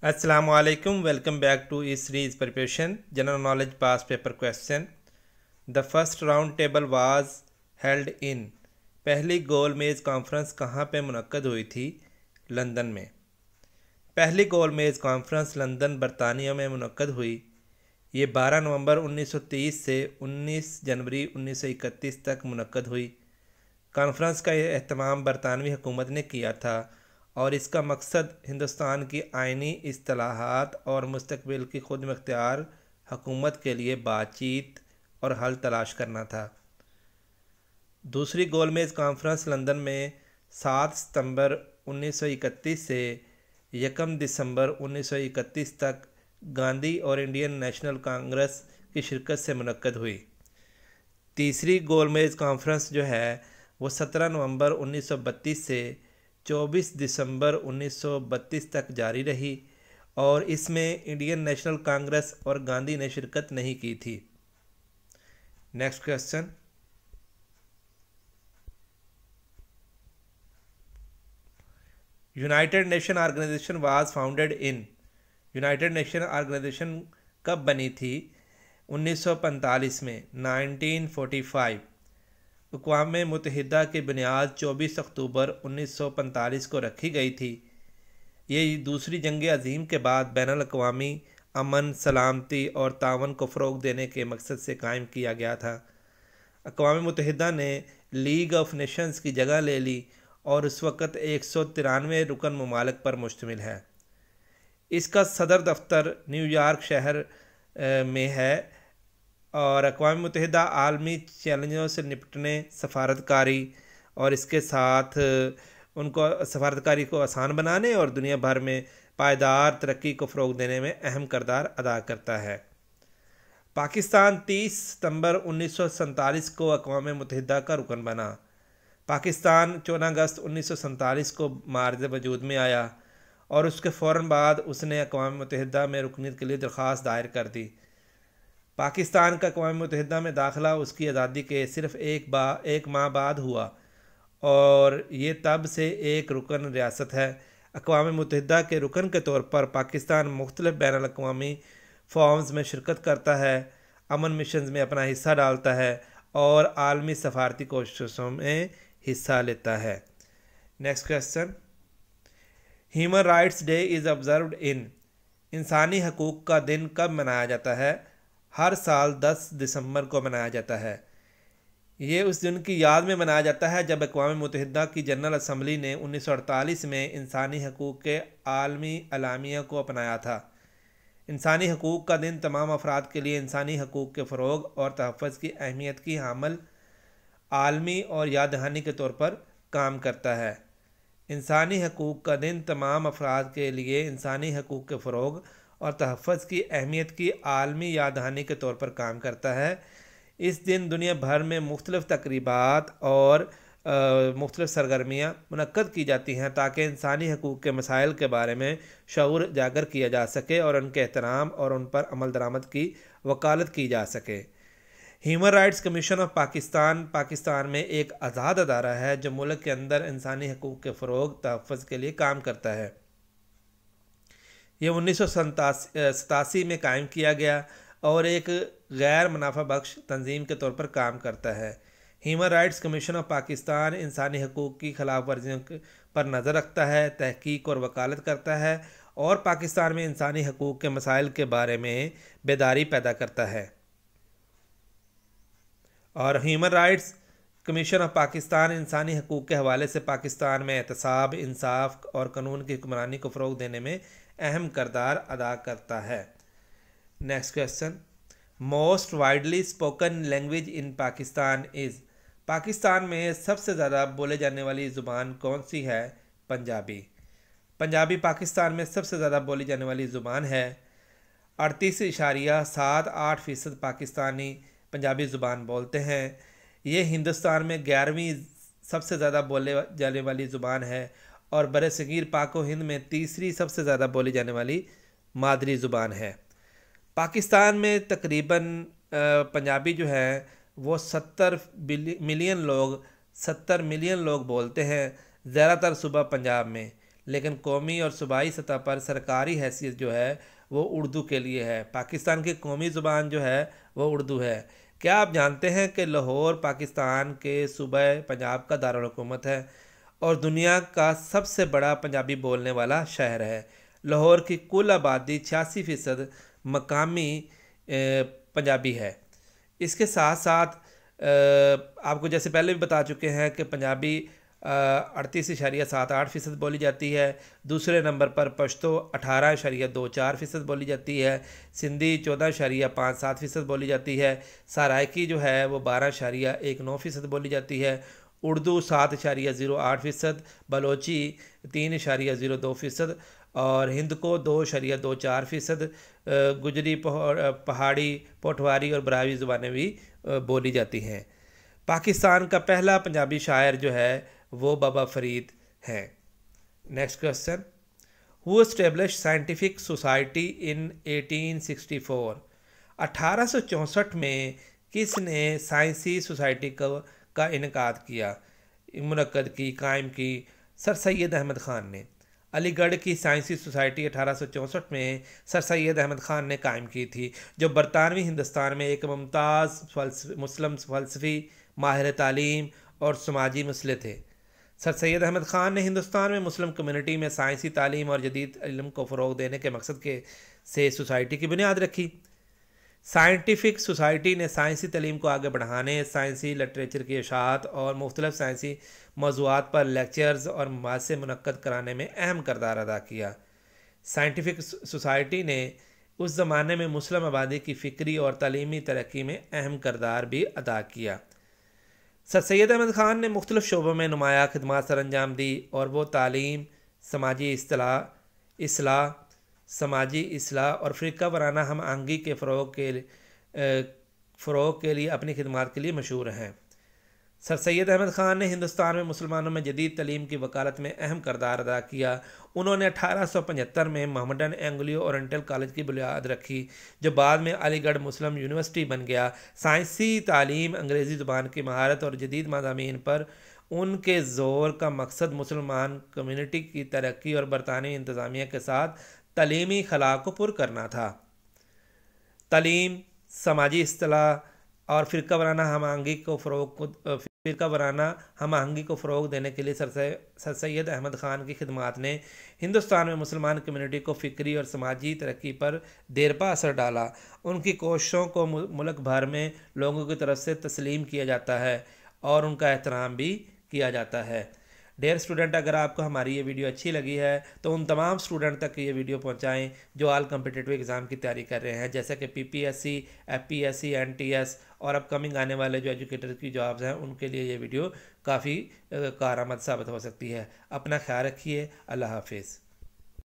Assalamu alaikum. Welcome back to E-Series Preparation General Knowledge Past Paper Question. The first round table was held in. पहली गोल मेज़ conference कहाँ पे मुनक्कद हुई थी? London में। पहली गोल मेज़ कॉन्फ्रेंस लंदन बरतानिया में मुनक्कद हुई। ये 12 नवंबर 1930 से 19 जनवरी 1931 तक मुनक्कद हुई। कॉन्फ्रेंस का एहतमाम बरतानवी हुकूमत ने किया था और इसका मकसद हिंदुस्तान की आइनी इस्तिलाहात और मुस्तकबिल की खुद मुख्तियार हुकूमत के लिए बातचीत और हल तलाश करना था। दूसरी गोलमेज़ कॉन्फ्रेंस लंदन में 7 सितंबर 1931 से 1 दिसंबर 1931 तक गांधी और इंडियन नेशनल कांग्रेस की शिरकत से मुनक्कद हुई। तीसरी गोलमेज़ कॉन्फ्रेंस जो है वो 17 नवंबर 1932 से 24 दिसंबर 1932 तक जारी रही और इसमें इंडियन नेशनल कांग्रेस और गांधी ने शिरकत नहीं की थी। Next question, united nation organisation was founded in. United nation organisation कब बनी थी? 1945 में, 1945। अक़वाम मुत्तहिदा की बुनियाद 24 अक्टूबर 1945 को रखी गई थी। ये दूसरी जंग अज़ीम के बाद बैनुल अक़वामी अमन, सलामती और तावन को फ़रोग़ देने के मकसद से कायम किया गया था। अक़वाम मुत्तहिदा ने लीग ऑफ नेशंस की जगह ले ली और उस वक़्त 193 रुकन ममालिक पर मुश्तमिल है। इसका सदर दफ्तर न्यूयॉर्क शहर में है और अक़वाम मुत्तहिदा आलमी चैलेंजों से निपटने, सफारतकारी और इसके साथ उनको सफारतकारी को आसान बनाने और दुनिया भर में पायदार तरक्की को फ़रोग़ देने में अहम किरदार अदा करता है। पाकिस्तान 30 सितंबर 1947 को अक़वाम मुत्तहिदा का रुकन बना। पाकिस्तान 14 अगस्त 1947 को मार्ज़ वजूद में आया और उसके फ़ौरन बाद उसने अक़वाम मुत्तहिदा में रुकनीत के लिए दरख्वास्त दायर कर दी। पाकिस्तान का अक़वाम मुत्तहिदा में दाखिला उसकी आज़ादी के सिर्फ़ एक माह बाद हुआ और ये तब से एक रुकन रियासत है। अक़वाम मुत्तहिदा के रुकन के तौर पर पाकिस्तान मुख्तलिफ़ बैनुल अक़वामी फ़ोरम्स में शिरकत करता है, अमन मिशंस में अपना हिस्सा डालता है और आलमी सफारती कोशिशों में हिस्सा लेता है। Next question, human rights day is observed in. इंसानी हकूक़ का दिन कब मनाया जाता है? हर साल 10 दिसंबर को मनाया जाता है। ये उस दिन की याद में मनाया जाता है जब अक़वाम मुत्तहिदा की जनरल असम्बली ने 1948 में इंसानी हकूक़ के आलमी अलामिया को अपनाया था। इंसानी हकूक़ का दिन तमाम अफराद के लिए इंसानी हकूक़ के फ़रोग़ और तहफ़्फ़ुज़ की अहमियत की हामिल आलमी और याद दहानी के तौर पर काम करता है। इंसानी हकूक़ का दिन तमाम अफराद के लिए इंसानी हकूक़ के फ़रोग़ और तहफ़्फ़ुज़ की अहमियत की आलमी याद दहानी के तौर पर काम करता है। इस दिन दुनिया भर में मुख्तलिफ़ तक़रीबात और मुख्तलिफ़ सरगर्मियाँ मुनक्कद की जाती हैं ताकि इंसानी हकूक़ के मसाइल के बारे में शऊर उजागर किया जा सके और उनके एहतराम और उन पर अमल दरामद की वकालत की जा सके। Human rights commission of Pakistan में एक आज़ाद अदारा है जो मुल्क के अंदर इंसानी हकूक़ के फ़रोग़ तहफ़्फ़ुज़ के लिए काम करता है। ये 1987 में कायम किया गया और एक गैर मुनाफा बख्श तंजीम के तौर पर काम करता है। Human rights commission of Pakistan इंसानी हकूक़ की खिलाफ वर्जियों पर नज़र रखता है, तहकीक और वकालत करता है और पाकिस्तान में इंसानी हकूक़ के मसाइल के बारे में बेदारी पैदा करता है। और human rights commission of Pakistan इंसानी हकूक़ के हवाले से पाकिस्तान में एहतसाब, इंसाफ और कानून की हुक्मरानी को फ़रोग़ देने में अहम किरदार अदा करता है। Next question, most widely spoken language in Pakistan is. Pakistan में सबसे ज़्यादा बोले जाने वाली ज़ुबान कौन सी है? पंजाबी। पंजाबी पाकिस्तान में सबसे ज़्यादा बोली जाने वाली ज़ुबान है। 38.78% पाकिस्तानी पंजाबी ज़ुबान बोलते हैं। ये हिंदुस्तान में 11वीं सबसे ज़्यादा बोले जाने वाली ज़ुबान है और बरसगीर पाक व हिंद में तीसरी सबसे ज़्यादा बोली जाने वाली मादरी ज़ुबान है। पाकिस्तान में तकरीबन पंजाबी जो है वो 70 मिलियन लोग बोलते हैं, ज़्यादातर सूबा पंजाब में, لیکن قومی اور صوبائی سطح پر سرکاری حیثیت جو ہے وہ اردو کے لیے ہے۔ پاکستان کی قومی زبان جو ہے وہ اردو ہے۔ کیا آپ جانتے ہیں کہ لاہور پاکستان کے صوبہ پنجاب کا دارالحکومت ہے اور دنیا کا سب سے بڑا پنجابی بولنے والا شہر ہے؟ لاہور کی کل آبادی 86% مقامی پنجابی ہے۔ اس کے ساتھ ساتھ آپ کو جیسے پہلے بھی بتا چکے ہیں کہ پنجابی 38.78% بولی جاتی ہے۔ دوسرے نمبر پر پشتو 18.24% بولی جاتی ہے۔ سندھی 14.57% بولی جاتی ہے۔ سرائکی جو ہے وہ 12.19% بولی جاتی ہے۔ اردو 7.08%، بلوچی 3.02% اور ہندکو 2.24%، گجری، پہاڑی، پوٹھواری اور براوی زبانیں بھی بولی جاتی ہیں۔ پاکستان کا پہلا پنجابی شاعر جو ہے وہ بابا فرید ہیں۔ Next question, who establish scientific society in 1864؟ 1864 میں کس نے سائنسی سوسائٹی کا انعقاد کیا، منعقد کی، قائم کی؟ سر سید احمد خان نے۔ علی گڑھ کی سائنسی سوسائٹی 1864 میں سر سید احمد خان نے قائم کی تھی، جو برطانوی ہندوستان میں ایک ممتاز مسلم فلسفی، ماہر تعلیم اور سماجی مسئلے تھے۔ سر سید احمد خان نے ہندوستان میں مسلم کمیونٹی میں سائنسی تعلیم اور جدید علم کو فروغ دینے کے مقصد سے سوسائٹی کی بنیاد رکھی۔ سائنٹیفک سوسائٹی نے سائنسی تعلیم کو آگے بڑھانے، سائنسی لٹریچر کی اشاعت اور مختلف سائنسی موضوعات پر لیکچرز اور مباحثے منعقد کرانے میں اہم کردار ادا کیا۔ سائنٹیفک سوسائٹی نے اس زمانے میں مسلم آبادی کی فکری اور تعلیمی ترقی میں اہم کردار بھی ادا کیا۔ سر سید احمد خان نے مختلف شعبوں میں نمایاں خدمات سر انجام دی اور وہ تعلیم، سماجی اصلاح اور فرقہ وارانہ ہم آہنگی کے فروغ کے لیے اپنی خدمات کے لیے مشہور ہیں۔ سر سید احمد خان نے ہندوستان میں مسلمانوں میں جدید تعلیم کی وکالت میں اہم کردار ادا کیا۔ انہوں نے 1875 میں محمڈن اینگلو اورینٹل کالج کی بنیاد رکھی، جو بعد میں علی گڑھ مسلم یونیورسٹی بن گیا۔ سائنسی تعلیم، انگریزی زبان کی مہارت اور جدید مضامین پر ان کے زور کا مقصد مسلمان کمیونٹی کی ترقی اور برطانوی انتظامیہ کے ساتھ تعلیمی خلا کو پر کرنا تھا۔ تعلیم، سماجی اصلاح اور فرقہ وارانہ ہم آہنگی کو فروغ دینے کے لیے سر سید احمد خان کی خدمات نے ہندوستان میں مسلمان کمیونٹی کو فکری اور سماجی ترقی پر دیرپا اثر ڈالا۔ ان کی کوششوں کو ملک بھر میں لوگوں کی طرف سے تسلیم کیا جاتا ہے اور ان کا احترام بھی کیا جاتا ہے۔ ڈیئر اسٹوڈنٹ، اگر آپ کو ہماری یہ ویڈیو اچھی لگی ہے تو ان تمام اسٹوڈنٹ تک یہ ویڈیو پہنچائیں جو آل کمپٹیٹیو ایگزام کی تیاری کر رہے ہیں، جیسے کہ PPSC، FPSC، NTS اور اپ کمنگ آنے والے جو ایجوکیٹر کی جابز ہیں ان کے لیے یہ ویڈیو کافی کارآمد ثابت ہو سکتی ہے۔ اپنا خیال رکھیے۔ اللہ حافظ۔